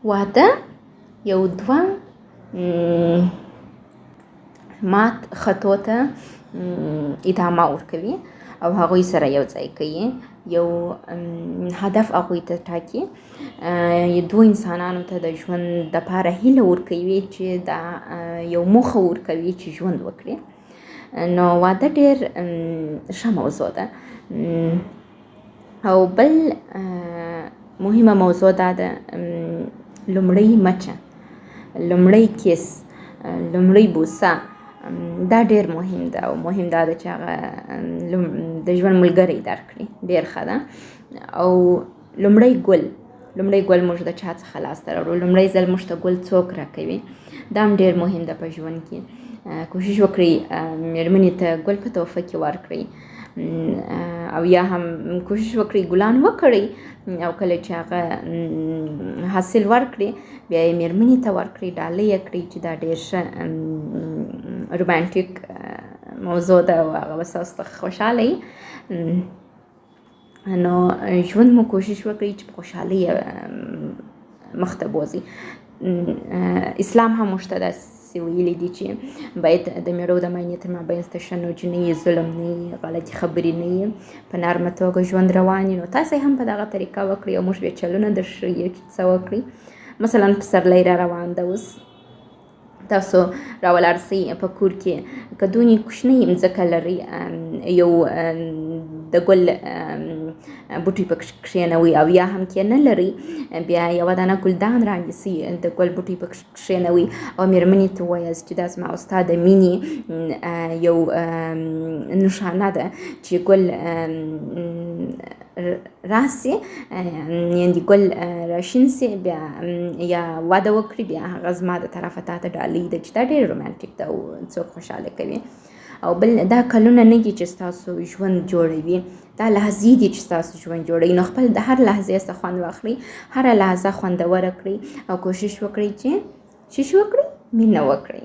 واده یو دوه مات خطو ته ادامه ورکوي او هغوی سره یو ځای کوي، یو هدف هغوی ته ټاکي، دوه انسانانو ته د ژوند دپاره هیله ورکوي چې دا یو موخه ورکوي چې ژوند وکړي. نو واده ډېر ښه موضوع ده. او بل مهمه موضوع دا ده، لومړی مچه، لومړی کیس، لومړی بوسه، دا ډېر مهم ده او مهم دا ده چې هغه د ژوند ملګری درکړي، ډېر ښه ده. او لومړی ګل موږ د چا څخه لاسته راوړو، لومړی ځل موږ ته ګل څوک راکوي، دا هم ډېر مهم ده په ژوند کې. کوشش وکړئ مېرمنې ته ګل په تحفه کې ورکړئ، او یا هم کوشش وکړئ ګلان وکړئ، او کله چې هغه حاصل ورکړي بیا یې مېرمنې ته ورکړئ، ډالۍ یې کړئ، چې دا ډېر ښه رومانټیک موضوع ده او هغه به ستاسو څخه خوشحاله وي. نو ژوند مو کوشش وکړئ چې په خوشحالۍ مخ ته بوځئ. اسلام هم موږ ته داسې ویلي دي چې باید د مېړه او د ماینې تر مابین تشنج نه وي، ظلم نه وي، غلطي خبرې نه وي، په نرمه توګه ژوند روان وي. نو تاسې هم په دغه طریقه وکړئ او موږ بیا چلونه درښیو چې څه وکړئ. مثلا پسرلی را روان ده، اوس تاسو راولاړ سئ په کور کې، که دونې کوچنۍ مځکه لرئ، یو د ګل بوټی پکې کښېنوئ، او یا هم کې نه لرئ بیا یوه دانه ګلدان رانیسئ، د ګل بوټی پکې کښېنوئ او مېرمنې ته ووایاست چې دا زما او ستا د مینې یو نښانه ده چې ګل راسي، یعنې ګل راشین سي بیا یا واده وکړي، بیا هغه زما د طرفه تا ته ډالۍ ده، چې دا ډېر رومانټیک ده او څوک خوشحاله کوي. او بل دا کلونه نه دي چې ستاسو ژوند جوړوي، دا لحظې دي چې ستاسو ژوند جوړوي. نو خپل د هر لحظې څخه خوند واخلئ، هره لحظه خوندوره کړئ او کوشش وکړئ چې مینه وکړئ.